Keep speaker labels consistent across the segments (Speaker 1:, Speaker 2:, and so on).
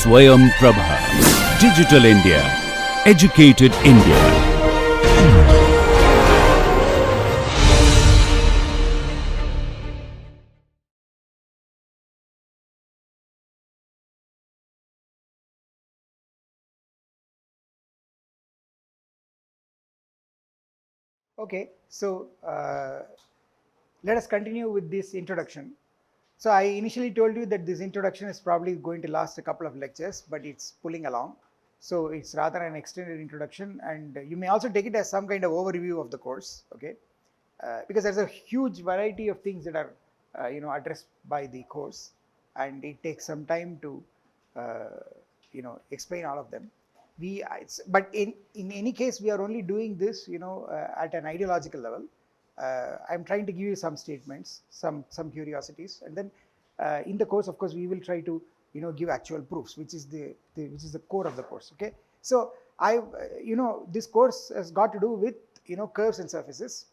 Speaker 1: Swayam Prabha. Digital India. Educated India.
Speaker 2: Okay, so let us continue with this introduction. So I initially told you that this introduction is probably going to last a couple of lectures, but it's pulling along. So it's rather an extended introduction, and you may also take it as some kind of overview of the course, okay? Because there's a huge variety of things that are addressed by the course, and it takes some time to explain all of them. But in any case, we are only doing this at an ideological level. I'm trying to give you some statements, some curiosities, and then in the course, of course, we will try to give actual proofs, which is the core of the course. Okay, so this course has got to do with curves and surfaces.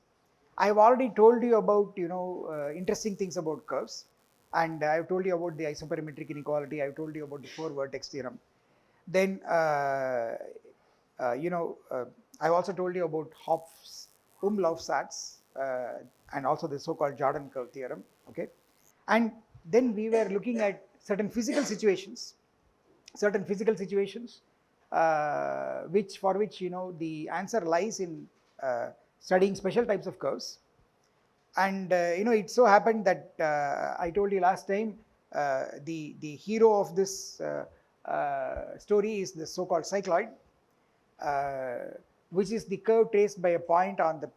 Speaker 2: I have already told you about interesting things about curves, and I have told you about the isoperimetric inequality. I have told you about the four vertex theorem. Then I've also told you about Hopf's Umlaufsatz and also the so-called Jordan curve theorem. Okay, and then we were looking at certain physical situations, for which the answer lies in studying special types of curves. And it so happened that I told you last time the hero of this story is the so-called cycloid, which is the curve traced by a point on the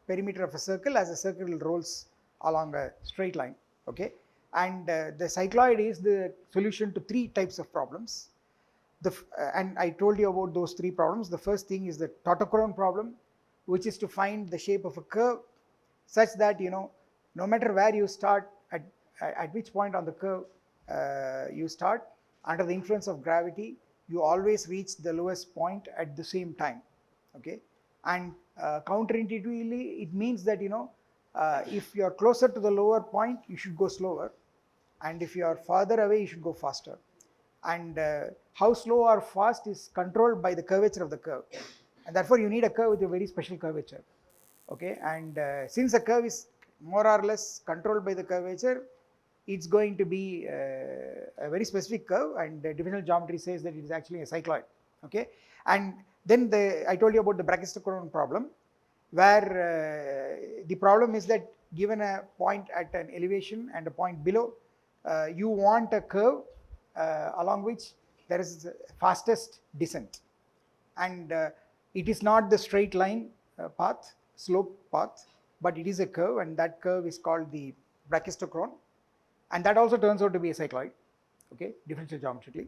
Speaker 2: perimeter of a circle as the circle rolls along a straight line. Okay, and the cycloid is the solution to three types of problems. And I told you about those three problems. The first thing is the tautochrone problem, which is to find the shape of a curve such that no matter where you start, at which point on the curve you start, under the influence of gravity, you always reach the lowest point at the same time. Okay, and counterintuitively, it means that if you are closer to the lower point, you should go slower, and if you are farther away, you should go faster. And how slow or fast is controlled by the curvature of the curve, and therefore you need a curve with a very special curvature. Okay, and since a curve is more or less controlled by the curvature, it's going to be a very specific curve, and the differential geometry says that it is actually a cycloid. Okay, and then I told you about the brachistochrone problem, where the problem is that given a point at an elevation and a point below, you want a curve along which there is the fastest descent, and it is not the straight line path, slope path, but it is a curve, and that curve is called the brachistochrone, and that also turns out to be a cycloid. Okay, differential geometrically.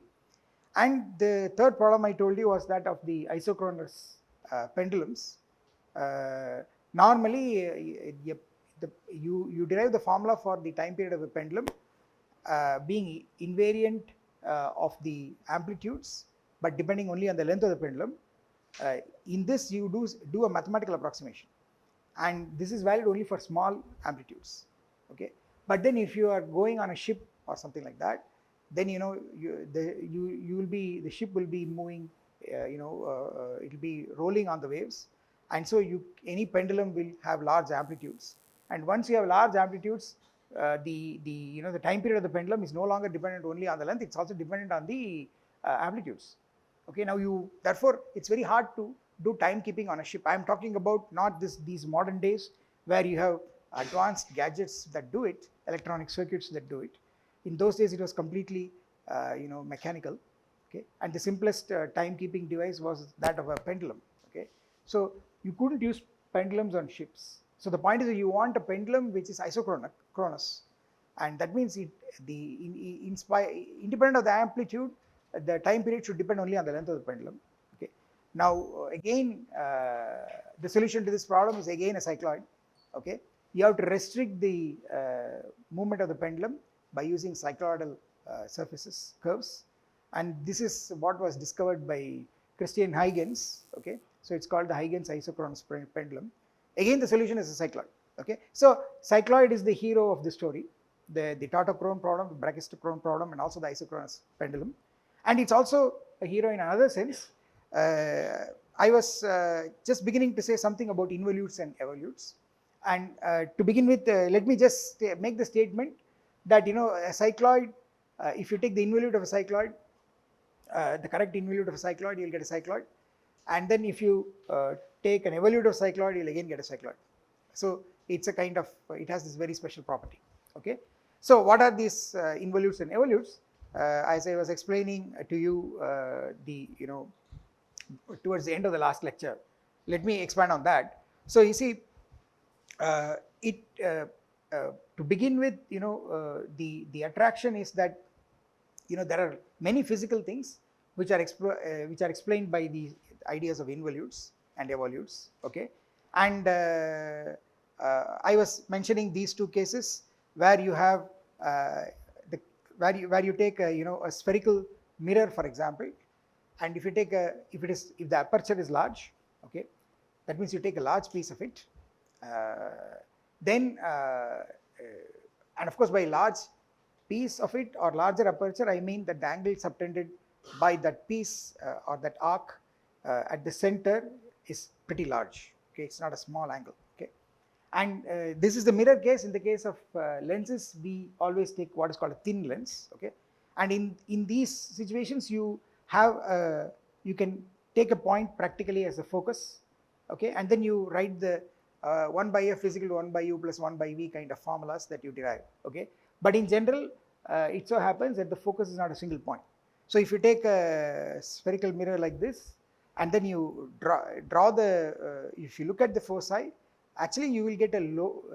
Speaker 2: And the third problem I told you was that of the isochronous pendulums. Normally you derive the formula for the time period of a pendulum being invariant of the amplitudes, but depending only on the length of the pendulum. In this you do a mathematical approximation, and this is valid only for small amplitudes. Okay, but then if you are going on a ship or something like that, then the ship will be moving, it will be rolling on the waves, and so any pendulum will have large amplitudes, and once you have large amplitudes, the time period of the pendulum is no longer dependent only on the length, it's also dependent on the amplitudes. Okay, now therefore it's very hard to do timekeeping on a ship. I am talking about not these modern days where you have advanced gadgets that do it, electronic circuits that do it. In those days it was completely mechanical. Okay, and the simplest timekeeping device was that of a pendulum. Okay, so you couldn't use pendulums on ships. So the point is that you want a pendulum which is isochronous, and that means independent of the amplitude, the time period should depend only on the length of the pendulum. Okay, now again the solution to this problem is again a cycloid. Okay, you have to restrict the movement of the pendulum by using cycloidal surfaces, curves, and this is what was discovered by Christian Huygens. Okay, so it's called the Huygens isochronous pendulum. Again the solution is a cycloid. Okay, so cycloid is the hero of the story, the tautochrone problem, the brachistochrone problem, and also the isochronous pendulum. and it's also a hero in another sense. I was just beginning to say something about involutes and evolutes, and to begin with, let me just make the statement that a cycloid, if you take the involute of a cycloid, the correct involute of a cycloid, you will get a cycloid, and then if you take an evolute of cycloid, you will again get a cycloid. So it's a kind of, it has this very special property. Okay, so what are these involutes and evolutes? As I was explaining to you, towards the end of the last lecture, let me expand on that. So you see, it to begin with, the attraction is that there are many physical things which are explained by the ideas of involutes and evolutes. Okay, and I was mentioning these two cases where you have where you take a spherical mirror, for example, and if you take if the aperture is large, okay, that means you take a large piece of it, then and of course by large piece of it or larger aperture, I mean that the angle subtended by that piece or that arc at the center is pretty large. Okay, it's not a small angle. Okay, and this is the mirror case. In the case of lenses, we always take what is called a thin lens. Okay, and in these situations, you have you can take a point practically as a focus. Okay, and then you write the 1 by f is equal to 1 by u plus 1 by v kind of formulas that you derive. Okay, but in general, it so happens that the focus is not a single point. So if you take a spherical mirror like this, and then you draw the, if you look at the foci, actually you will get a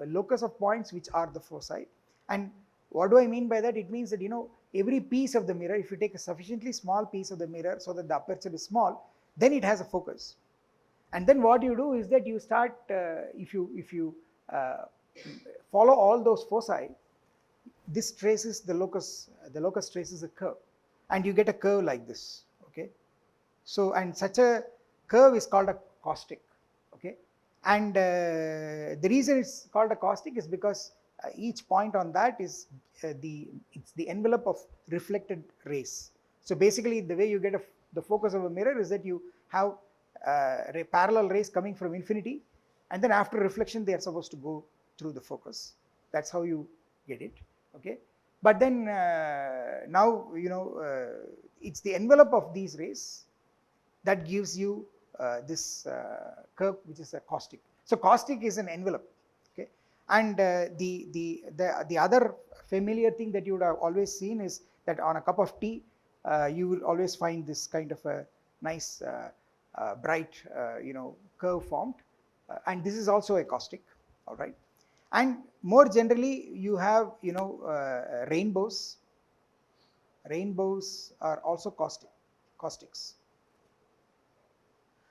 Speaker 2: locus of points which are the foci. And what do I mean by that? It means that every piece of the mirror, if you take a sufficiently small piece of the mirror so that the aperture is small, then it has a focus. And then what you do is that you start, if you follow all those foci, this traces the locus traces a curve, and you get a curve like this. Okay, so and such a curve is called a caustic. Okay, and the reason it's called a caustic is because each point on that is it's the envelope of reflected rays. So basically the way you get the focus of a mirror is that you have parallel rays coming from infinity, and then after reflection they are supposed to go through the focus. That's how you get it. Okay, but then now it's the envelope of these rays that gives you this curve, which is a caustic. So caustic is an envelope. Okay, and the other familiar thing that you would have always seen is that on a cup of tea you will always find this kind of a nice bright curve formed, and this is also a caustic. All right, and more generally you have rainbows. Rainbows are also caustics.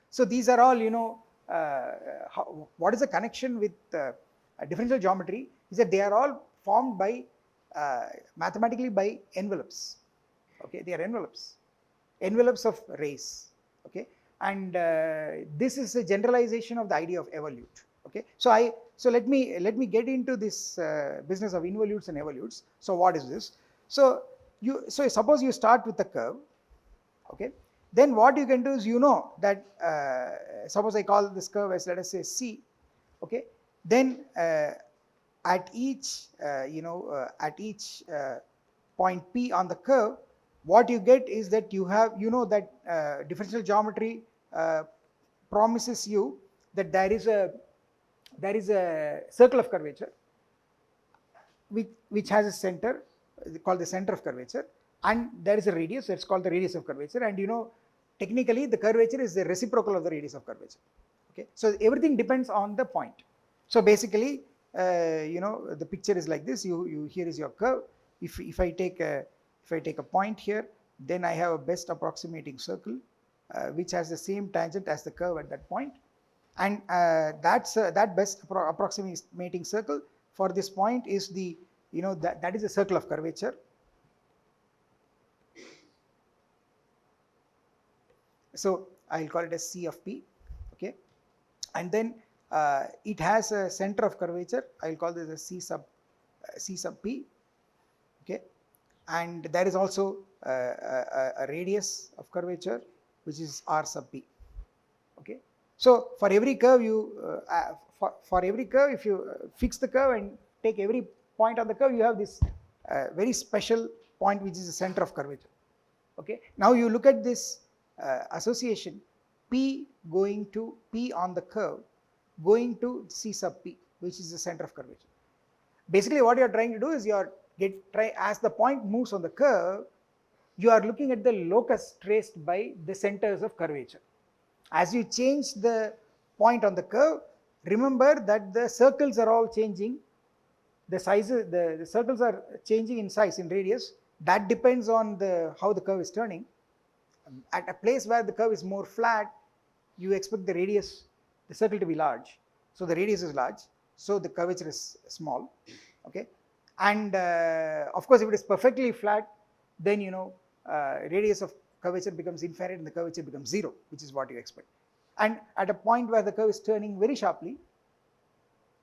Speaker 2: So these are all what is the connection with differential geometry is that they are all formed by mathematically by envelopes. Okay, they are envelopes of rays. Okay, and this is a generalization of the idea of evolute. Okay, so let me get into this business of involutes and evolutes. So what is this? So suppose you start with a curve. Okay, then what you can do is that suppose I call this curve as, let us say, C. Okay, then at each point P on the curve, what you get is that you have that differential geometry promises you that there is a circle of curvature which has a center called the center of curvature, and there is a radius that's called the radius of curvature, and technically the curvature is the reciprocal of the radius of curvature. Okay, so everything depends on the point. So basically the picture is like this. Here is your curve. If I take a point here, then I have a best approximating circle which has the same tangent as the curve at that point, and that best approximating circle for this point is the that is a circle of curvature. So I'll call it as C of P. Okay, and then it has a center of curvature. I'll call this as C sub P. Okay, and there is also a radius of curvature which is r sub p. Okay, so for every curve for every curve, if you fix the curve and take every point on the curve, you have this very special point which is the center of curvature. Okay, now you look at this association p going to p on the curve going to c sub p, which is the center of curvature. Basically what you are trying to do is as the point moves on the curve, you are looking at the locus traced by the centers of curvature. As you change the point on the curve, remember that the circles are all changing, the sizes, the circles are changing in size, in radius. That depends on how the curve is turning. At a place where the curve is more flat, you expect the radius, the circle to be large. So the radius is large, so the curvature is small. Okay, and of course if it is perfectly flat, then radius of curvature becomes infinite and the curvature becomes 0, which is what you expect. And at a point where the curve is turning very sharply,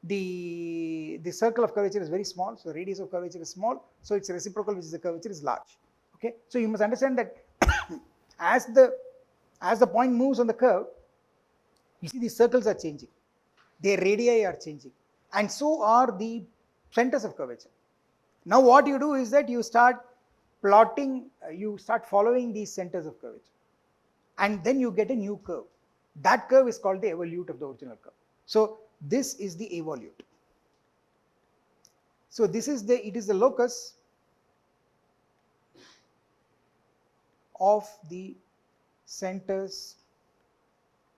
Speaker 2: the circle of curvature is very small, so the radius of curvature is small, so its reciprocal, which is the curvature, is large. Okay, so you must understand that as the point moves on the curve, you see these circles are changing, their radii are changing, and so are the centers of curvature. Now what you do is that you start plotting, you start following these centers of curvature, and then you get a new curve. That curve is called the evolute of the original curve. So this is the evolute. So it is the locus of the centers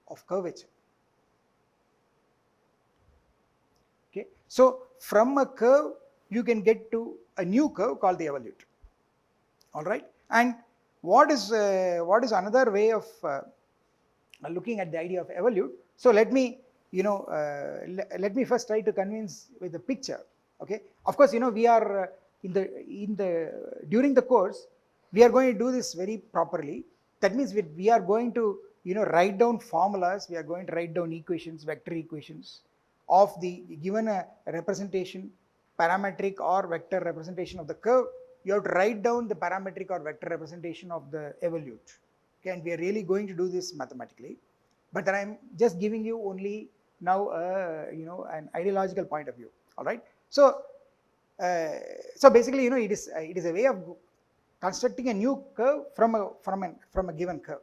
Speaker 2: of curvature. Okay, so from a curve you can get to a new curve called the evolute. All right, and what is another way of looking at the idea of evolute? So let me let me first try to convince with a picture. Okay, of course we are during the course we are going to do this very properly. That means we are going to write down formulas, we are going to write down equations, vector equations of the given a representation, parametric or vector representation of the curve. You have to write down the parametric or vector representation of the evolute. Okay, and we are really going to do this mathematically, but then I am just giving you only now an ideological point of view. All right, so basically it is a way of constructing a new curve from a given curve,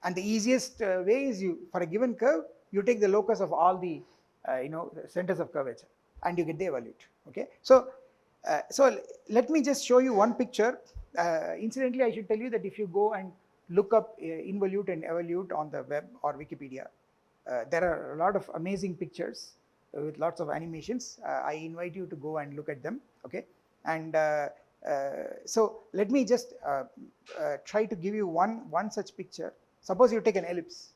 Speaker 2: and the easiest way is for a given curve you take the locus of all the centers of curvature and you get the evolute. Okay, so let me just show you one picture. Incidentally, I should tell you that if you go and look up involute and evolute on the web or Wikipedia, there are a lot of amazing pictures with lots of animations. I invite you to go and look at them. Okay, and so let me just try to give you one such picture. Suppose you take an ellipse.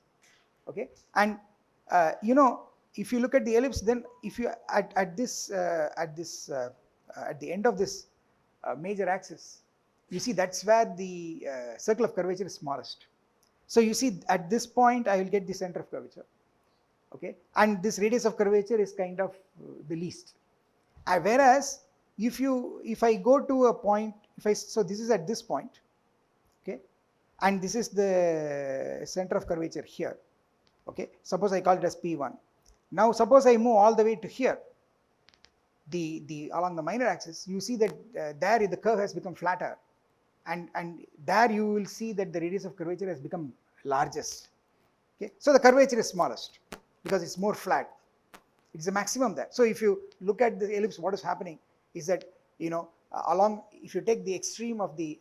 Speaker 2: Okay, and if you look at the ellipse, then if you at the end of this major axis, you see that's where the circle of curvature is smallest. So you see at this point I will get the center of curvature. Okay, and this radius of curvature is kind of the least. Whereas if I go to a point, so this is at this point, okay, and this is the center of curvature here. Okay, suppose I call it as P1. Now suppose I move all the way to here, along the minor axis, you see that there the curve has become flatter, and there you will see that the radius of curvature has become largest. Okay, so the curvature is smallest because it's more flat. It's the maximum there. So if you look at the ellipse, what is happening is that if you take the extreme of the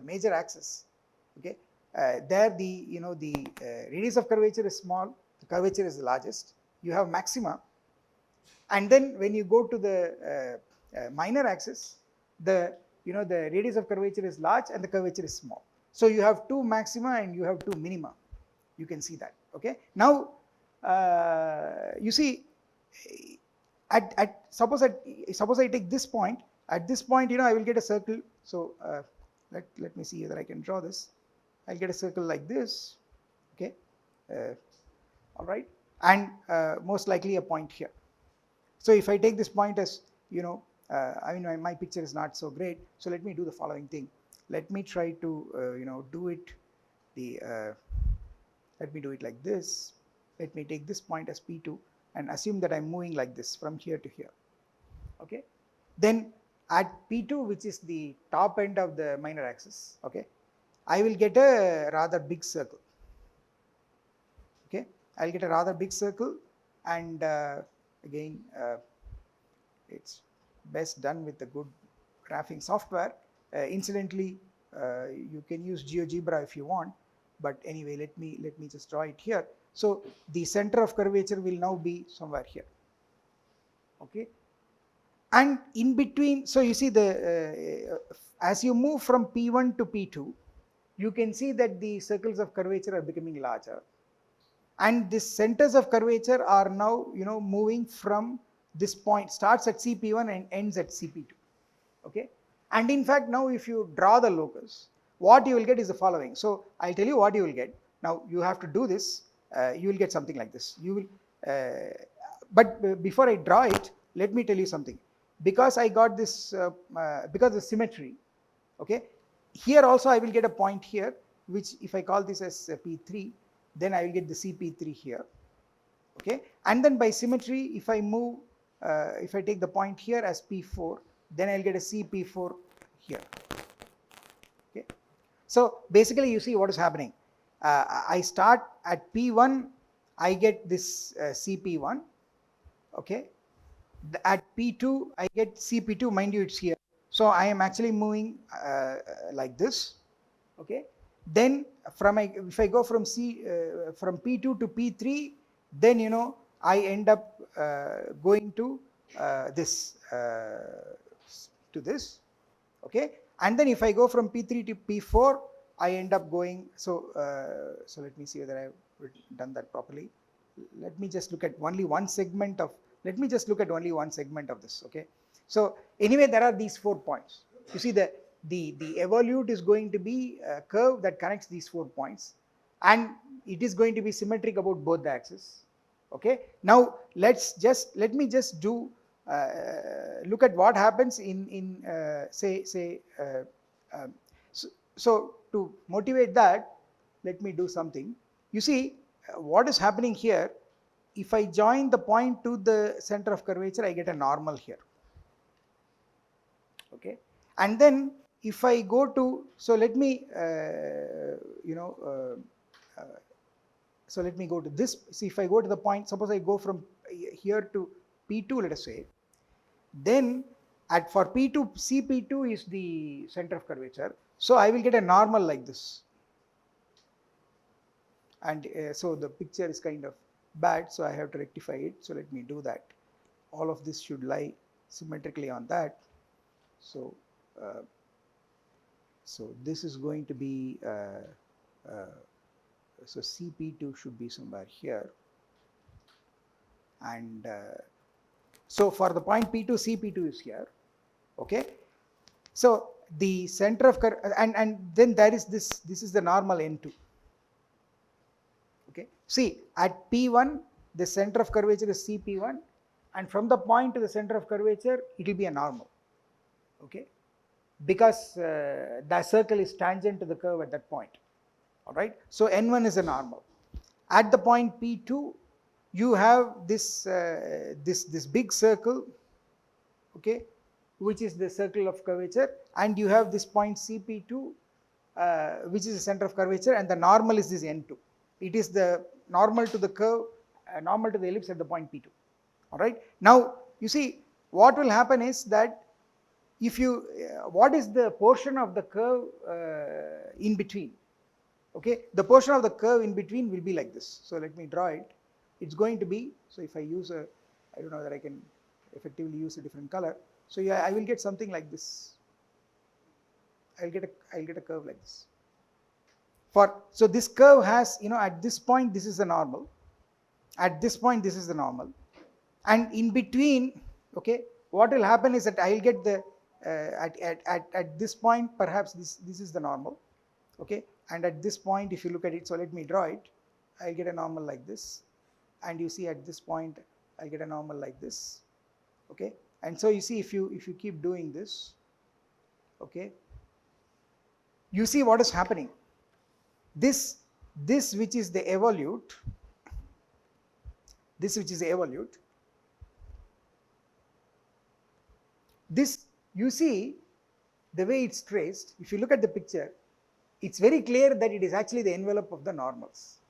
Speaker 2: major axis, okay, there the radius of curvature is small, the curvature is the largest. You have maxima, and then when you go to the minor axis, the radius of curvature is large and the curvature is small. So you have two maxima and you have two minima. You can see that. Okay. Now you see, suppose I take this point. At this point, I will get a circle. So let me see whether I can draw this. I'll get a circle like this. Okay. All right, and most likely a point here. So if I take this point as I mean my picture is not so great, so let me do the following thing. Let me try to do it let me do it like this. Let me take this point as P2 and assume that I'm moving like this from here to here. Okay, then at P2, which is the top end of the minor axis, okay, I will get a rather big circle. Okay, I'll get a rather big circle, and again it's best done with a good graphing software. Incidentally, you can use GeoGebra if you want, but anyway, let me just draw it here. So the center of curvature will now be somewhere here. Okay, and in between, so you see as you move from P1 to P2, you can see that the circles of curvature are becoming larger, and the centers of curvature are now moving from this point, starts at CP1 and ends at CP2. Okay, and in fact now if you draw the locus, what you will get is the following. So I'll tell you what you will get. Now you have to do this. You will get something like this. You will but before I draw it, let me tell you something. Because I got this because of symmetry, okay, here also I will get a point here, which if I call this as P3, then I will get the CP3 here. Okay, and then by symmetry, if I move if I take the point here as P4, then I'll get a CP4 here. Okay, so basically you see what is happening. I start at P1, I get this CP1. Okay, at P2 I get CP2, mind you it's here, so I am actually moving like this. Okay, then if I go from from P2 to P3, then I end up going to this okay, and then if I go from P3 to P4, I end up going, so let me see whether I've done that properly. Let me just look at only one segment of this. Okay, so anyway, there are these 4 points. You see the evolute is going to be a curve that connects these 4 points, and it is going to be symmetric about both the axes. Okay, now let me just do look at what happens in so to motivate that, let me do something. You see what is happening here. If I join the point to the center of curvature, I get a normal here. Okay, and then if I go to, so let me so let me go to this. See, if I go to the point, suppose I go from here to P2, let us say, then for P2, CP2 is the center of curvature, so I will get a normal like this. And so the picture is kind of bad, so I have to rectify it. So let me do that. All of this should lie symmetrically on that. So so this is going to be so CP2 should be somewhere here, and so for the point P2, CP2 is here. Okay, so the center of and then there is this is the normal N2. Okay, see at P1 the center of curvature is CP1, and from the point to the center of curvature it will be a normal. Okay, because the circle is tangent to the curve at that point. All right, so N1 is a normal. At the point P2, you have this this big circle, okay, which is the circle of curvature, and you have this point CP2, which is the center of curvature, and the normal is this N2. It is the normal to the curve, normal to the ellipse at the point P2. All right, now you see what will happen is that if you what is the portion of the curve in between? Okay, the portion of the curve in between will be like this. So let me draw it. It's going to be, so if I use I don't know that I can effectively use a different color. So yeah, I will get something like this. I'll get a curve like this. So this curve has, at this point this is the normal. At this point this is the normal, and in between, okay, what will happen is that I'll get the at this point perhaps this is the normal. Okay, and at this point if you look at it, so let me draw it, I'll get a normal like this, and you see at this point I'll get a normal like this. Okay, And so you see, if you keep doing this, okay, you see what is happening. This which is the evolute, this you see the way it's traced. If you look at the picture, it's very clear that it is actually the envelope of the normals.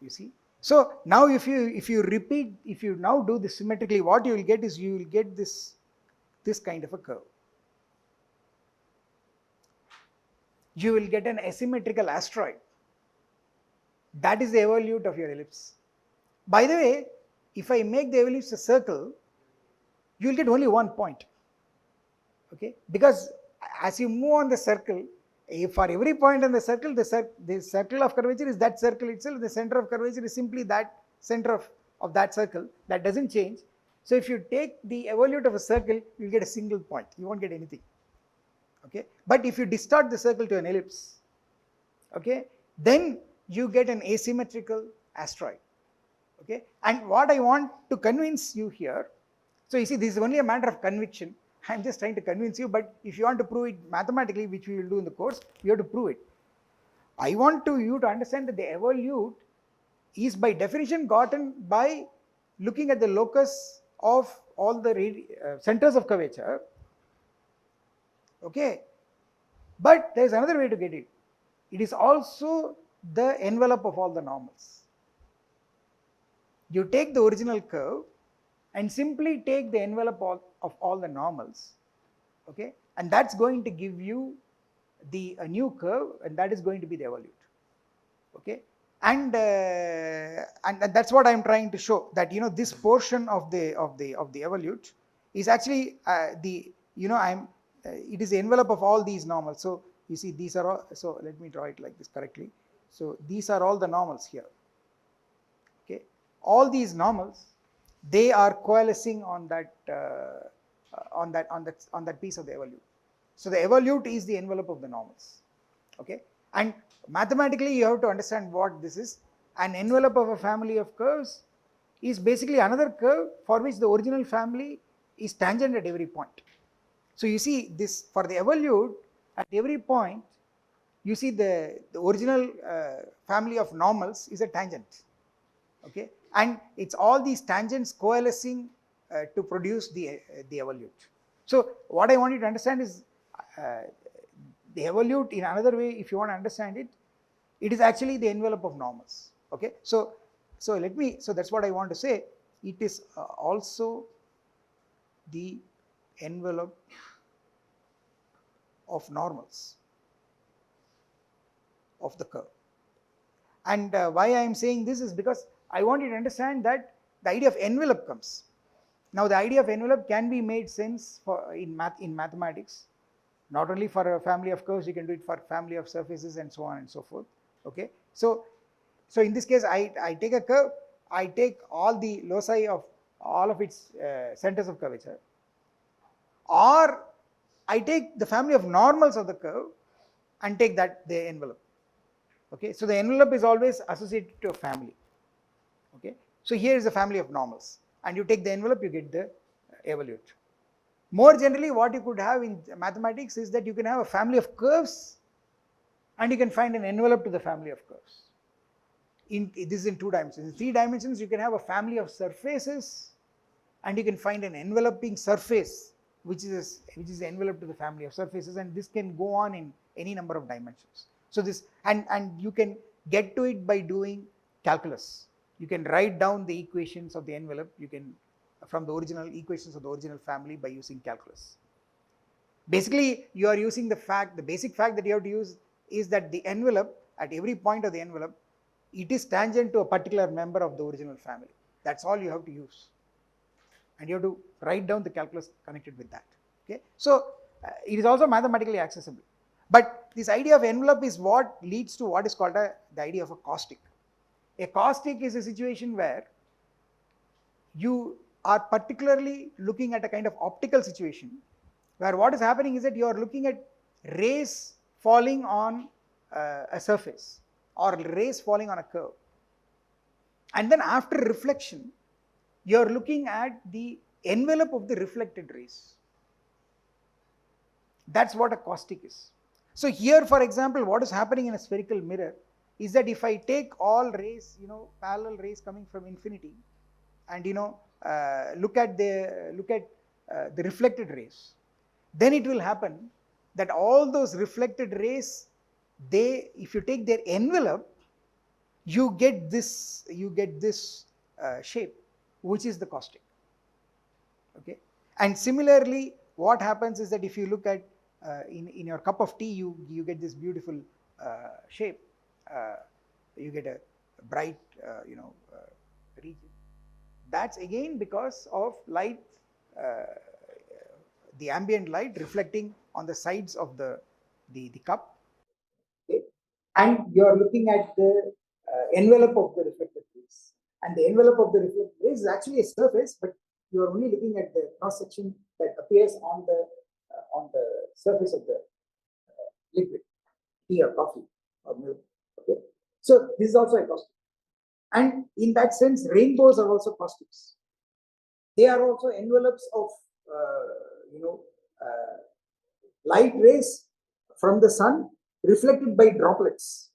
Speaker 2: You see. So now if you repeat, if you now do this symmetrically, what you will get is you will get this kind of a curve. You will get an asymmetrical asteroid. That is the evolute of your ellipse. By the way, if I make the ellipse a circle, you will get only one point. Okay, because as you move on the circle, for every point on the circle, the circle of curvature is that circle itself. The center of curvature is simply that center of that circle. That doesn't change. So if you take the evolute of a circle, you will get a single point. You won't get anything. Okay, but if you distort the circle to an ellipse, okay, then you get an asymmetrical asteroid. Okay, and what I want to convince you here, so you see, this is only a matter of conviction. I am just trying to convince you, but if you want to prove it mathematically, which we will do in the course, you have to prove it. I want you to understand that the evolute is by definition gotten by looking at the locus of all the centers of curvature. Okay, but there is another way to get it. It is also the envelope of all the normals. You take the original curve and simply take the envelope of all the normals, okay, and that's going to give you a new curve, and that is going to be the evolute. Okay, and that's what I am trying to show, that this portion of the evolute is actually it is the envelope of all these normals. So you see, these are all, so let me draw it like this correctly. So these are all the normals here. Okay, all these normals, they are coalescing on that piece of the evolute. So the evolute is the envelope of the normals. Okay, and mathematically you have to understand what this is. An envelope of a family of curves is basically another curve for which the original family is tangent at every point. So you see, this for the evolute, at every point you see the original family of normals is a tangent. Okay, and it's all these tangents coalescing to produce the evolute. So what I want you to understand is the evolute, in another way, if you want to understand it, it is actually the envelope of normals. Okay, so that's what I want to say. It is also the envelope of normals of the curve. And why I am saying this is because I want you to understand that the idea of envelope comes. Now the idea of envelope can be made sense in mathematics, not only for a family of curves, you can do it for a family of surfaces and so on and so forth. Okay, so in this case, I take a curve, I take all the loci of all of its centers of curvature, or I take the family of normals of the curve and take that the envelope. Okay, so the envelope is always associated to a family. Okay, so here is a family of normals, and you take the envelope, you get the evolute. More generally, what you could have in mathematics is that you can have a family of curves and you can find an envelope to the family of curves. This is in 2 dimensions. In 3 dimensions, you can have a family of surfaces and you can find an enveloping surface which is the envelope to the family of surfaces, and this can go on in any number of dimensions. So this, and you can get to it by doing calculus. You can write down the equations of the envelope, you can from the original equations of the original family by using calculus. Basically, you are using the basic fact that you have to use is that the envelope, at every point of the envelope, it is tangent to a particular member of the original family. That's all you have to use. And you have to write down the calculus connected with that. Okay, so it is also mathematically accessible. But this idea of envelope is what leads to what is called the idea of a caustic. A caustic is a situation where you are particularly looking at a kind of optical situation where what is happening is that you are looking at rays falling on a surface or rays falling on a curve, and then after reflection you are looking at the envelope of the reflected rays. That's what a caustic is. So here, for example, what is happening in a spherical mirror is that if I take all rays, parallel rays coming from infinity, and look at the reflected rays, then it will happen that all those reflected rays, if you take their envelope, you get this shape, which is the caustic. Okay, and similarly, what happens is that if you look at in your cup of tea, you get this beautiful shape. You get a bright region. That's again because of light, the ambient light reflecting on the sides of the cup. Okay. And you're looking at the envelope of the reflected rays. And the envelope of the reflected rays is actually a surface, but you're only looking at the cross section that appears on the surface of the liquid, tea or coffee or milk. Okay. So this is also a caustic. And in that sense, rainbows are also caustics. They are also envelopes of light rays from the sun reflected by droplets.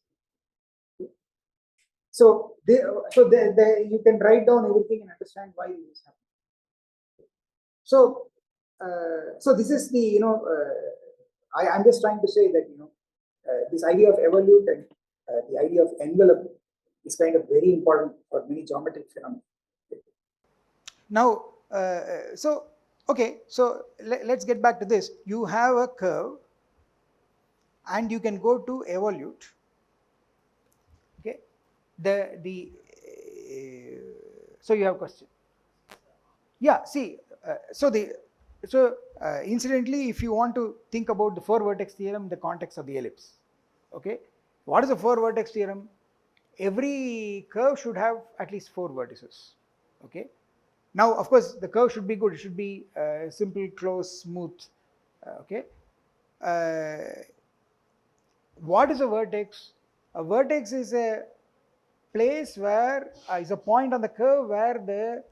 Speaker 2: So you can write down everything and understand why this is happening. So this is the I'm just trying to say that this idea of evolute and the idea of envelope is kind of very important for many geometric phenomena. Now, so let's get back to this. You have a curve, and you can go to evolute. Okay, so you have a question. Yeah, see, incidentally, if you want to think about the four vertex theorem in the context of the ellipse, okay, what is the four vertex theorem? Every curve should have at least four vertices. Okay. Now, of course, the curve should be good. It should be simple, close, smooth. Okay. What is a vertex? A vertex is a place where is a point on the curve where the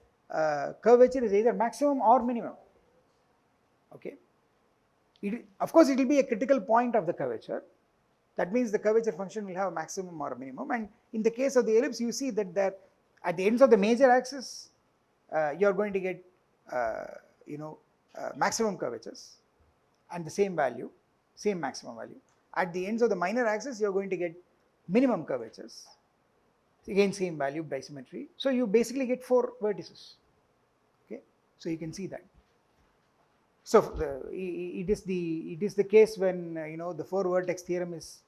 Speaker 2: curvature is either maximum or minimum. Okay. Of course, it will be a critical point of the curvature. That means the curvature function will have a maximum or a minimum. And in the case of the ellipse, you see that at the ends of the major axis, you are going to get maximum curvatures and the same value, same maximum value. At the ends of the minor axis, you are going to get minimum curvatures, again same value by symmetry. So you basically get four vertices. Okay, so you can see that. So it is the case when the four vertex theorem is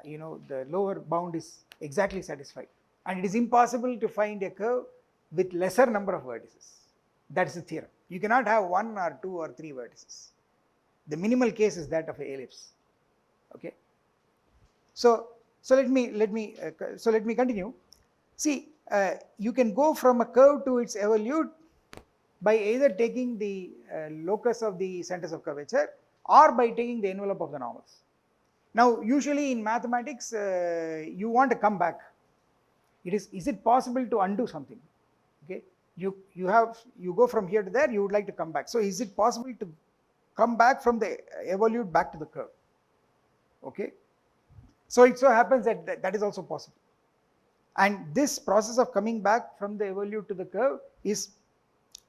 Speaker 2: the lower bound is exactly satisfied, and it is impossible to find a curve with lesser number of vertices. That is the theorem. You cannot have one or two or three vertices. The minimal case is that of an ellipse. Okay. So let me continue. See, you can go from a curve to its evolute by either taking the locus of the centers of curvature or by taking the envelope of the normals. Now, usually in mathematics, you want to come back. Is it possible to undo something? Okay, you go from here to there. You would like to come back. So, is it possible to come back from the evolute back to the curve? Okay, so it so happens that is also possible. And this process of coming back from the evolute to the curve is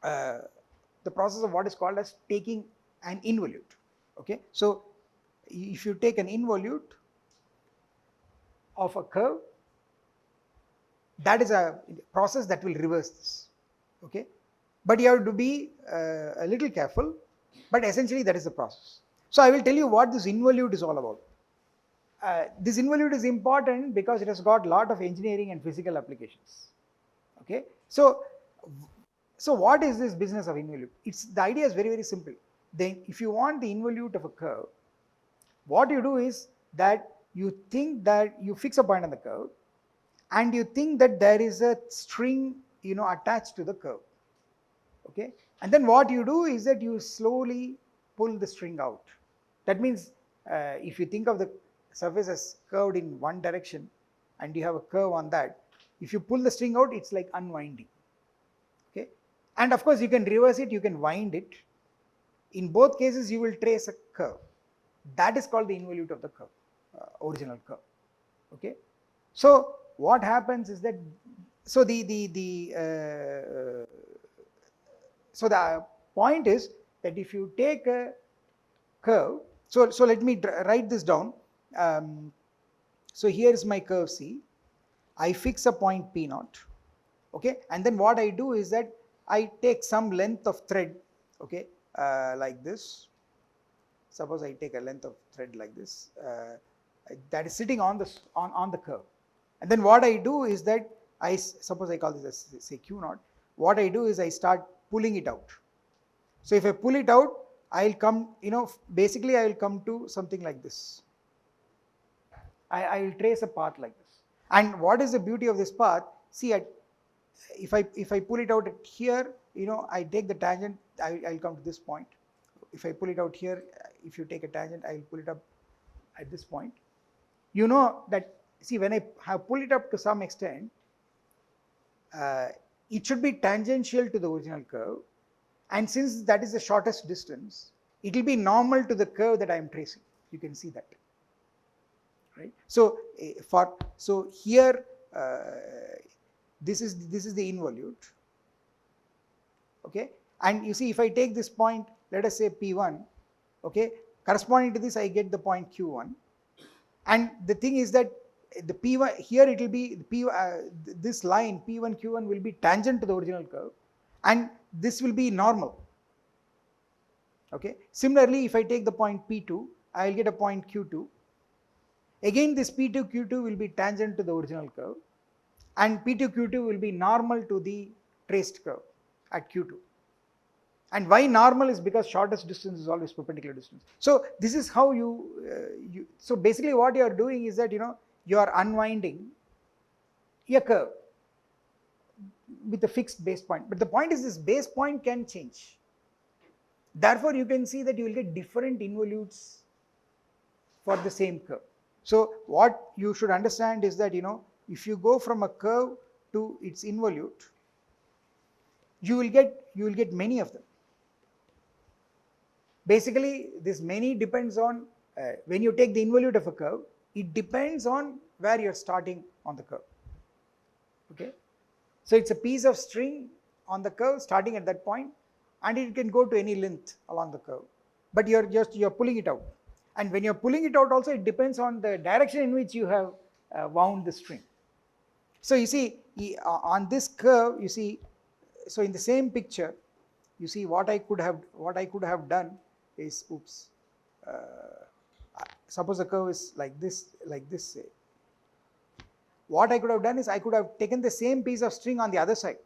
Speaker 2: the process of what is called as taking an involute. Okay, so if you take an involute of a curve, that is a process that will reverse this. Okay, but you have to be a little careful, but essentially that is the process. So I will tell you what this involute is all about. This involute is important because it has got a lot of engineering and physical applications. Okay, so what is this business of involute? The idea is very, very simple. Then if you want the involute of a curve, what you do is that you think that you fix a point on the curve, and you think that there is a string attached to the curve. Okay, and then what you do is that you slowly pull the string out. That means if you think of the surface as curved in one direction and you have a curve on that, if you pull the string out, it's like unwinding. Okay, And of course you can reverse it, you can wind it. In both cases you will trace a curve. That is called the involute of the curve, original curve. Okay. So what happens is that, so so the point is that if you take a curve, so let me write this down. So here is my curve C. I fix a point P naught. Okay, and then what I do is that I take some length of thread, okay, like this. Suppose I take a length of thread like this, that is sitting on the on the curve, and then what I do is that I suppose I call this as, say, Q naught. What I do is I start pulling it out. So if I pull it out, I'll come, basically I will come to something like this. I will trace a path like this. And what is the beauty of this path? See, if I pull it out at here, I take the tangent, I'll come to this point. If I pull it out here, if you take a tangent, I'll pull it up at this point. You know that, see, when I have pulled it up to some extent, it should be tangential to the original curve, and since that is the shortest distance, it will be normal to the curve that I am tracing. You can see that, right? So so here this is the involute, okay, and you see, if I take this point, let us say P1, okay, corresponding to this I get the point Q1, and the thing is that the P1 here, it will be this line P1 Q1 will be tangent to the original curve, and this will be normal. Okay. Similarly, if I take the point P2, I will get a point Q2. Again, this P2 Q2 will be tangent to the original curve, and P2 Q2 will be normal to the traced curve at Q2. And why normal is because shortest distance is always perpendicular distance. So this is how so basically what you are doing is that you are unwinding a curve with a fixed base point. But the point is, this base point can change. Therefore, you can see that you will get different involutes for the same curve. So what you should understand is that if you go from a curve to its involute, you will get many of them. Basically, this many depends on when you take the involute of a curve, it depends on where you are starting on the curve. Okay, so it's a piece of string on the curve starting at that point, and it can go to any length along the curve, but you're pulling it out, and when you're pulling it out also, it depends on the direction in which you have wound the string. So you see, on this curve, you see, so in the same picture, you see what I could have done is, suppose the curve is like this, say. What I could have done is I could have taken the same piece of string on the other side.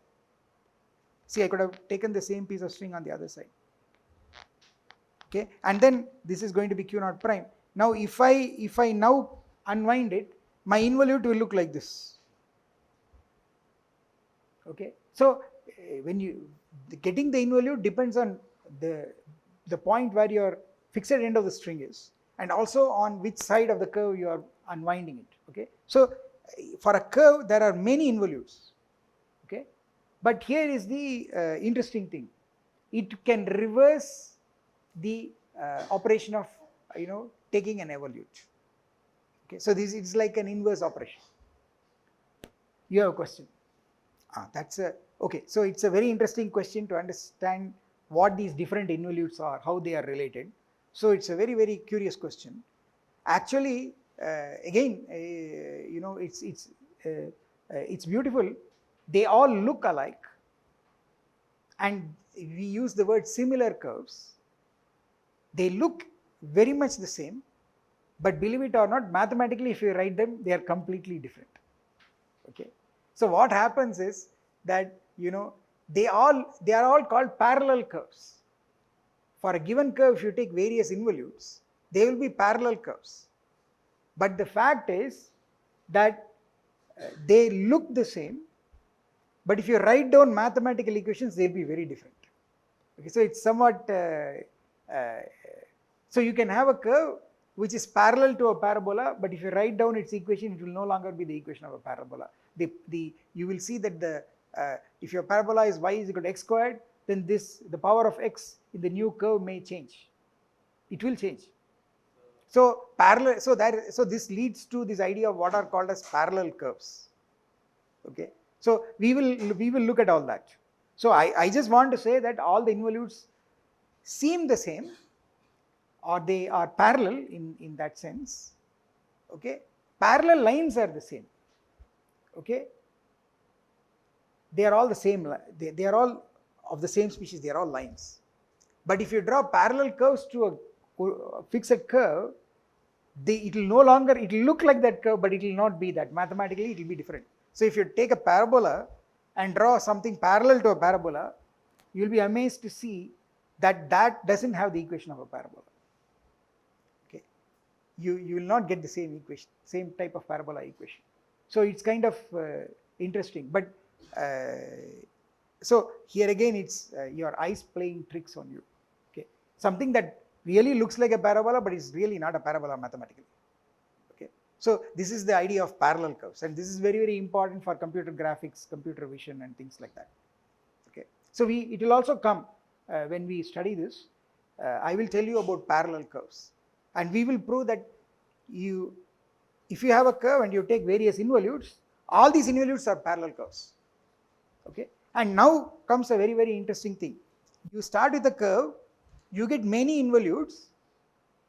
Speaker 2: See, I could have taken the same piece of string on the other side. Okay, and then this is going to be Q naught prime. Now, if I now unwind it, my involute will look like this. Okay, so when getting the involute depends on the point where your fixed end of the string is, and also on which side of the curve you are unwinding it. Okay, so for a curve there are many involutes. Okay, but here is the interesting thing: it can reverse the operation of taking an evolute. Okay, so this is like an inverse operation. You have a question? Okay. So it's a very interesting question to understand what these different involutes are, how they are related. So it's a very, very curious question. Actually, again, it's beautiful. They all look alike, and we use the word similar curves. They look very much the same, but believe it or not, mathematically, if you write them, they are completely different. Okay. So what happens is that they are all called parallel curves. For a given curve, if you take various involutes, they will be parallel curves. But the fact is that they look the same, but if you write down mathematical equations, they will be very different. Okay, so it's somewhat so you can have a curve which is parallel to a parabola, but if you write down its equation, it will no longer be the equation of a parabola. You will see that if your parabola is y is equal to x squared, then the power of x in the new curve may change. It will change. So parallel, so this leads to this idea of what are called as parallel curves. Okay, so we will look at all that. So I just want to say that all the involutes seem the same, or they are parallel in that sense. Okay, parallel lines are the same. Okay, they are all the same, they are all of the same species, they are all lines. But if you draw parallel curves to a fixed curve, it will no longer, it will look like that curve, but it will not be that. Mathematically it will be different. So if you take a parabola and draw something parallel to a parabola, you will be amazed to see that doesn't have the equation of a parabola. Okay, you will not get the same equation, same type of parabola equation. So it's kind of interesting. But so here again, it's your eyes playing tricks on you. Okay, something that really looks like a parabola, but is really not a parabola mathematically. Okay, so this is the idea of parallel curves, and this is very, very important for computer graphics, computer vision, and things like that. Okay, so it will also come when we study this. I will tell you about parallel curves, and we will prove that if you have a curve and you take various involutes, all these involutes are parallel curves. Okay, and now comes a very, very interesting thing. You start with a curve, you get many involutes,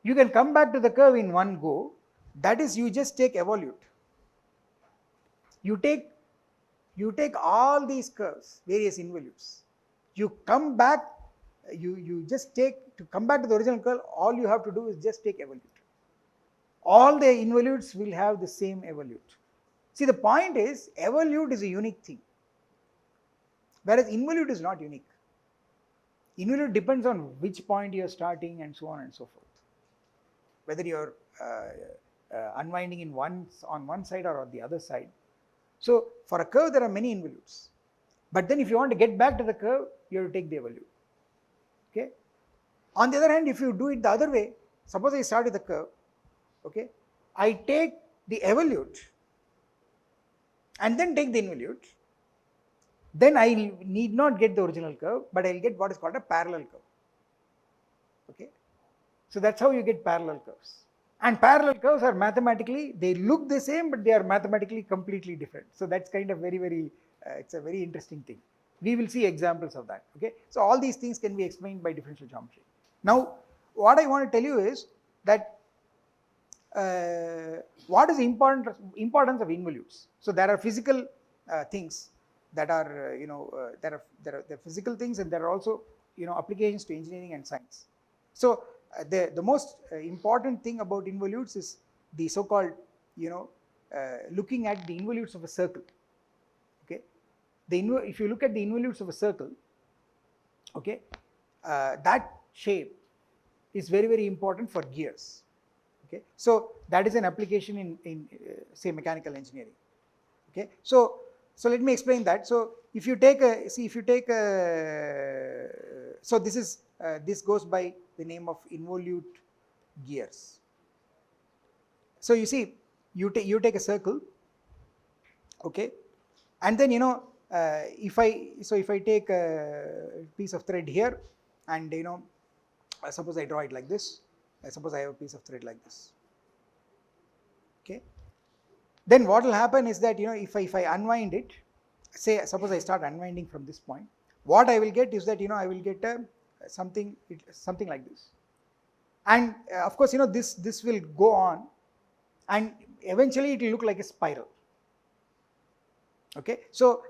Speaker 2: you can come back to the curve in one go. That is, you just take evolute. You take all these curves, various involutes, you come back, you just take, to come back to the original curve, all you have to do is just take evolute. All the involutes will have the same evolute. See, the point is, evolute is a unique thing, whereas involute is not unique. Involute depends on which point you are starting and so on and so forth. Whether you are unwinding on one side or on the other side. So for a curve there are many involutes, but then if you want to get back to the curve, you have to take the evolute. Okay. On the other hand, if you do it the other way, suppose I start with the curve, okay, I take the evolute and then take the involute, then I need not get the original curve, but I will get what is called a parallel curve. Okay, so that's how you get parallel curves. And parallel curves are mathematically, they look the same, but they are mathematically completely different. So that's kind of very, very, it's a very interesting thing. We will see examples of that. Okay, so all these things can be explained by differential geometry. Now, what I want to tell you is that what is the importance of involutes? So there are physical things that are, there are physical things, and there are also, applications to engineering and science. So the most important thing about involutes is the so-called, looking at the involutes of a circle. Okay, if you look at the involutes of a circle, okay, that shape is very, very important for gears. Okay, so that is an application in say mechanical engineering. Okay, so let me explain that. So if you take so this is this goes by the name of involute gears. So you see, you take a circle, okay, and then if I take a piece of thread here, and suppose I draw it like this. Suppose I have a piece of thread like this. Okay, then what will happen is that if I unwind it, suppose I start unwinding from this point, what I will get is that I will get something like this, and of course this will go on, and eventually it will look like a spiral. Okay, so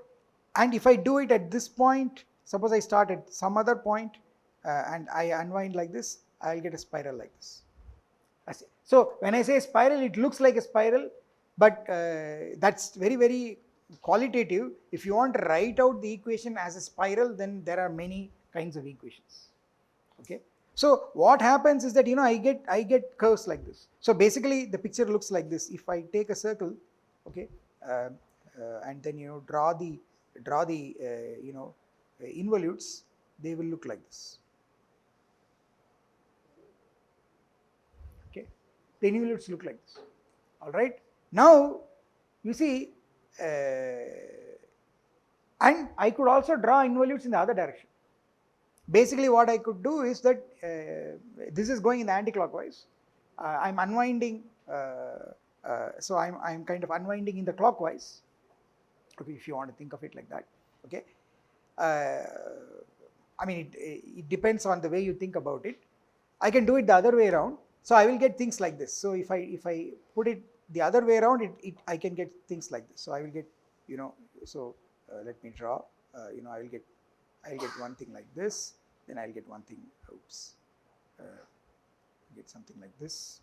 Speaker 2: and if I do it at this point, suppose I start at some other point and I unwind like this, I will get a spiral like this. So when I say spiral, it looks like a spiral, but that's very, very qualitative. If you want to write out the equation as a spiral, then there are many kinds of equations. Okay, so what happens is that I get curves like this. So basically the picture looks like this. If I take a circle, okay, and then draw the involutes, they will look like this. Okay, the involutes look like this. All right. Now you see, and I could also draw involutes in the other direction. basically what I could do is that this is going in the anti-clockwise. I'm unwinding, so I'm kind of unwinding in the clockwise. Okay, if you want to think of it like that. Okay, I mean it depends on the way you think about it. I can do it the other way around, so I will get things like this. So if I put it the other way around, I can get things like this. So I will get, you know, so let me draw. You know, I'll get one thing like this, then I'll get one thing. Oops, get something like this,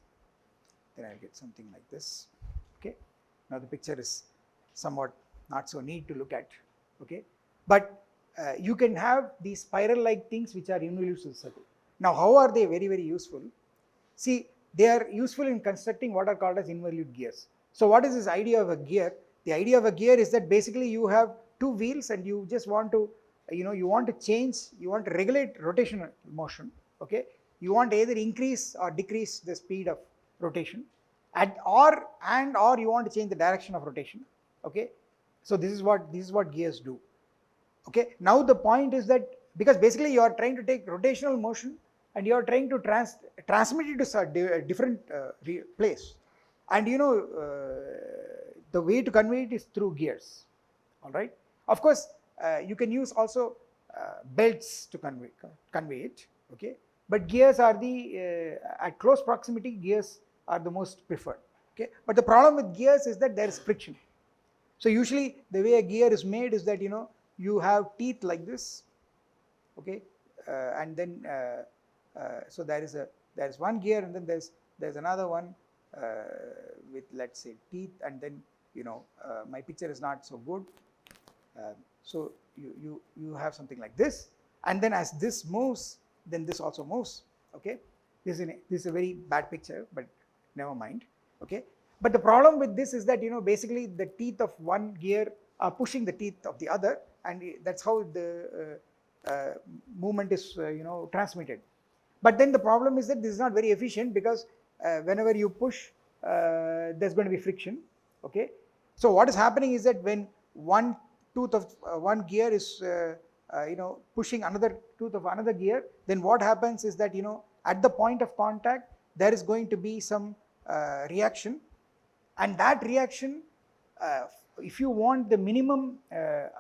Speaker 2: then I'll get something like this. Okay, now the picture is somewhat not so neat to look at. Okay, but you can have these spiral-like things which are involutes of the circle. Now, how are they very, very useful? See, they are useful in constructing what are called as involute gears. So, what is this idea of a gear? The idea of a gear is that basically you have two wheels and you just want to, you know, you want to change, you want to regulate rotational motion. Okay, you want to either increase or decrease the speed of rotation, or you want to change the direction of rotation. Okay, so this is what gears do. Okay, now the point is that because basically you are trying to take rotational motion and you are trying to transmit it to a different place, and you know the way to convey it is through gears. All right, of course you can use also belts to convey it. Okay, but gears are the at close proximity, gears are the most preferred. Okay, but the problem with gears is that there is friction. So usually the way a gear is made is that, you know, you have teeth like this. Okay, and then so there is one gear, and then there's another one with, let's say, teeth, and then, you know, my picture is not so good. So you have something like this, and then as this moves, then this also moves. Okay, this is a very bad picture, but never mind. Okay, but the problem with this is that, you know, basically the teeth of one gear are pushing the teeth of the other, and that's how the movement is you know, transmitted. But then the problem is that this is not very efficient, because whenever you push, there's going to be friction. Okay, so what is happening is that when one tooth of one gear is you know, pushing another tooth of another gear, then what happens is that, you know, at the point of contact there is going to be some reaction, and that reaction, if you want the minimum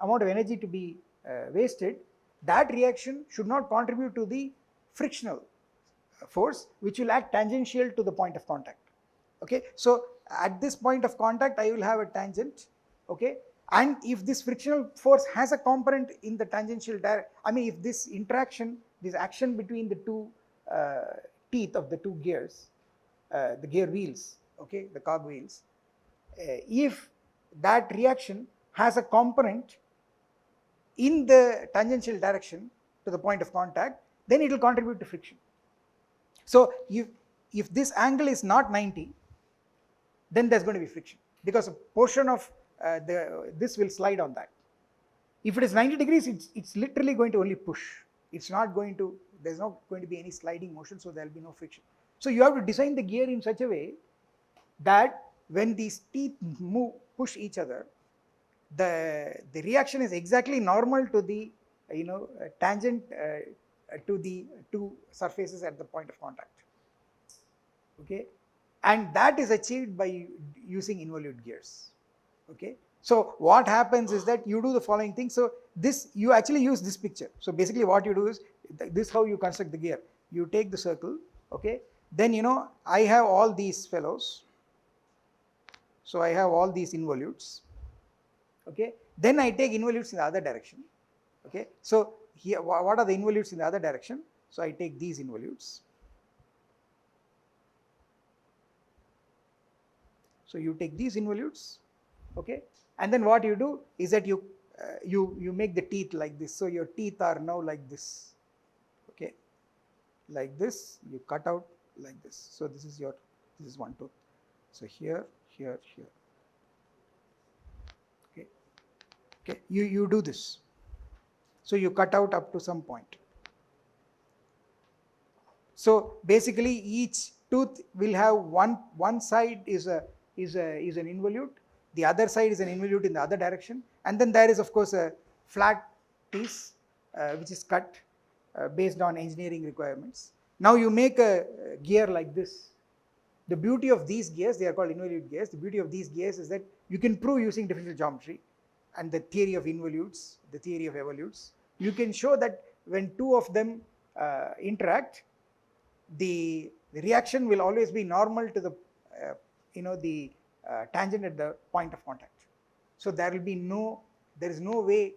Speaker 2: amount of energy to be wasted, that reaction should not contribute to the frictional force, which will act tangential to the point of contact. Okay, so at this point of contact I will have a tangent. Okay, and if this frictional force has a component in the tangential direction, I mean, if this interaction, this action between the two teeth of the two gears, the gear wheels, okay, the cog wheels, if that reaction has a component in the tangential direction to the point of contact, then it will contribute to friction. So if this angle is not 90, then there's going to be friction, because a portion of this will slide on that. If it is 90 degrees, it's literally going to only push. It's not going to, there's not going to be any sliding motion, so there will be no friction. So you have to design the gear in such a way that when these teeth push each other, the reaction is exactly normal to the, you know, tangent to the two surfaces at the point of contact. Okay, and that is achieved by using involute gears. Okay, so what happens is that you do the following thing. So this, you actually use this picture. So basically what you do is, this is how you construct the gear. You take the circle. Okay, then, you know, I have all these fellows. So I have all these involutes. Okay, then I take involutes in the other direction. Okay, so here, what are the involutes in the other direction? So I take these involutes. So you take these involutes. Okay, and then what you do is that you make the teeth like this. So your teeth are now like this. Okay, like this, you cut out like this. So this is one tooth. So here, here, here. Okay, okay, you do this. So you cut out up to some point. So basically each tooth will have one side is an involute, the other side is an involute in the other direction, and then there is of course a flat piece which is cut, based on engineering requirements. Now you make a gear like this. The beauty of these gears, they are called involute gears. The beauty of these gears is that you can prove using differential geometry and the theory of involutes, the theory of evolutes. You can show that when two of them interact, the reaction will always be normal to the tangent at the point of contact. So there is no way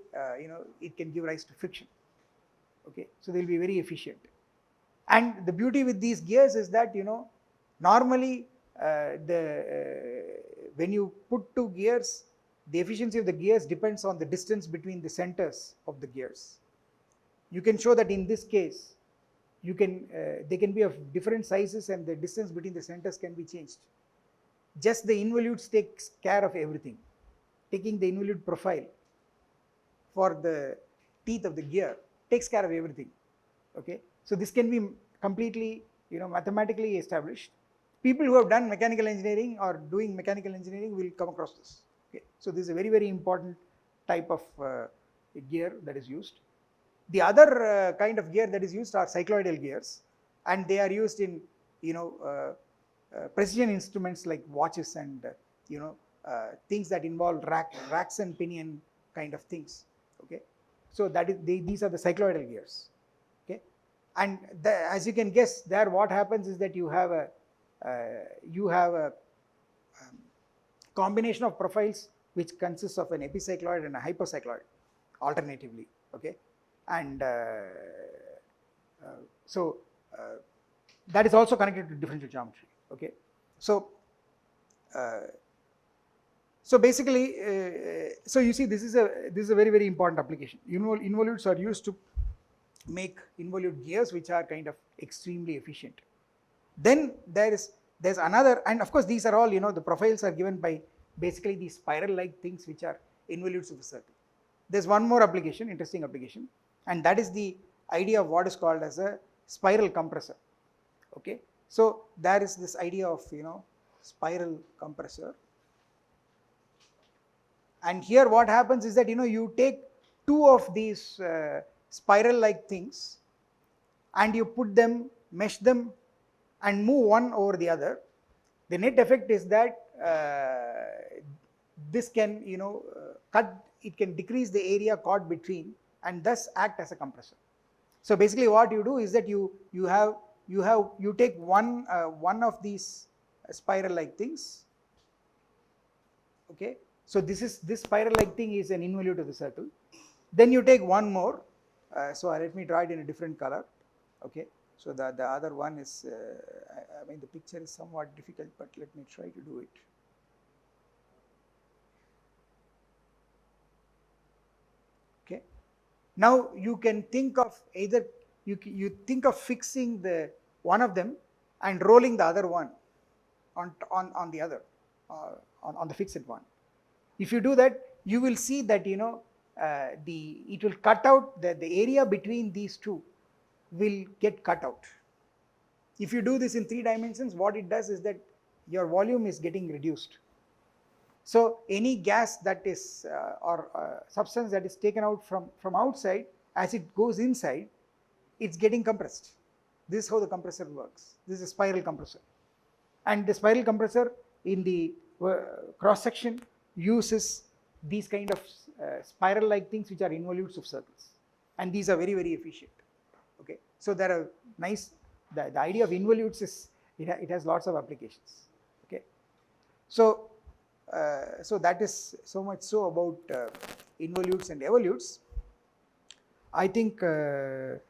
Speaker 2: it can give rise to friction. Okay, so they will be very efficient. And the beauty with these gears is that normally when you put two gears, the efficiency of the gears depends on the distance between the centers of the gears. You can show that in this case they can be of different sizes and the distance between the centers can be changed. Just the involutes takes care of everything. Taking the involute profile for the teeth of the gear takes care of everything. Okay, so this can be completely mathematically established. People who have done mechanical engineering or doing mechanical engineering will come across this. Okay, so this is a very, very important type of gear that is used. The other kind of gear that is used are cycloidal gears, and they are used in precision instruments like watches and things that involve racks and pinion kind of things. Okay, so that is these are the cycloidal gears. Okay, and as you can guess, there what happens is that you have a combination of profiles which consists of an epicycloid and a hypercycloid alternatively. Okay, and so that is also connected to differential geometry. Okay, so basically, so you see this is a very, very important application. Involutes are used to make involute gears which are kind of extremely efficient. Then there's another, and of course these are all the profiles are given by basically these spiral like things which are involutes of a circle. There's one more application, interesting application, and that is the idea of what is called as a spiral compressor. Okay, so there is this idea of spiral compressor, and here what happens is that you take two of these spiral like things and you put them, mesh them and move one over the other. The net effect is that this can it can decrease the area caught between and thus act as a compressor. So basically what you do is that you take one of these spiral like things. Okay, so this spiral like thing is an involute of the circle. Then you take one more, so let me draw it in a different color. Okay, so the other one is I mean the picture is somewhat difficult, but let me try to do it. Okay, now you can think of either you think of fixing the one of them and rolling the other one on the other on the fixed one. If you do that, you will see that it will cut out the area between these two will get cut out. If you do this in 3 dimensions, what it does is that your volume is getting reduced. So any gas that is or substance that is taken out from outside, as it goes inside, it's getting compressed. This is how the compressor works. This is a spiral compressor, and the spiral compressor in the cross section uses these kind of spiral like things which are involutes of circles, and these are very, very efficient. Okay, so there are nice, the idea of involutes is it has lots of applications. Okay, so that is so much so about involutes and evolutes. I think let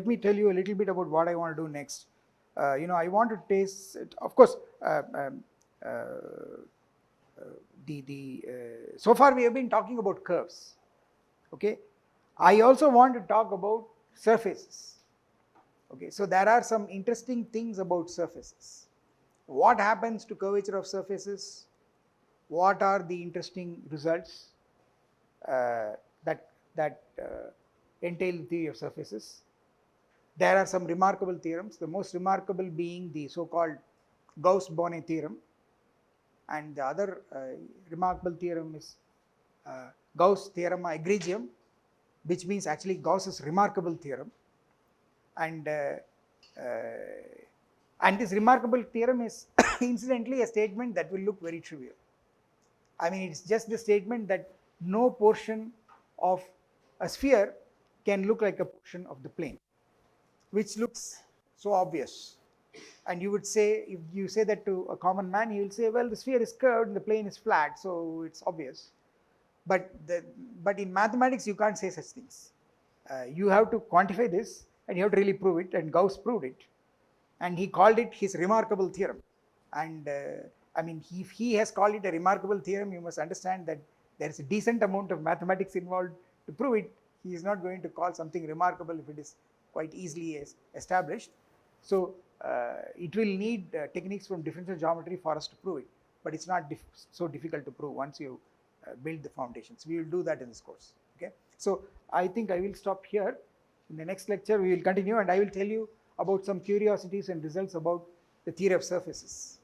Speaker 2: me tell you a little bit about what I want to do next. I want to taste it, of course. So far we have been talking about curves. Okay, I also want to talk about surfaces. Okay, so there are some interesting things about surfaces. What happens to curvature of surfaces? What are the interesting results that entail the theory of surfaces? There are some remarkable theorems, the most remarkable being the so-called Gauss-Bonnet theorem, and the other remarkable theorem is Gauss theorem egregium, which means actually Gauss's remarkable theorem. And this remarkable theorem is incidentally a statement that will look very trivial. I mean, it's just the statement that no portion of a sphere can look like a portion of the plane, which looks so obvious. And you would say, if you say that to a common man, he will say, well, the sphere is curved and the plane is flat, so it's obvious. But in mathematics, you can't say such things. You have to quantify this and you have to really prove it, and Gauss proved it. And he called it his remarkable theorem. And I mean, if he has called it a remarkable theorem, you must understand that there is a decent amount of mathematics involved to prove it. He is not going to call something remarkable if it is quite easily established. So it will need techniques from differential geometry for us to prove it, but it's not so difficult to prove once you build the foundations. We will do that in this course. Okay, so I think I will stop here. In the next lecture we will continue, and I will tell you about some curiosities and results about the theory of surfaces.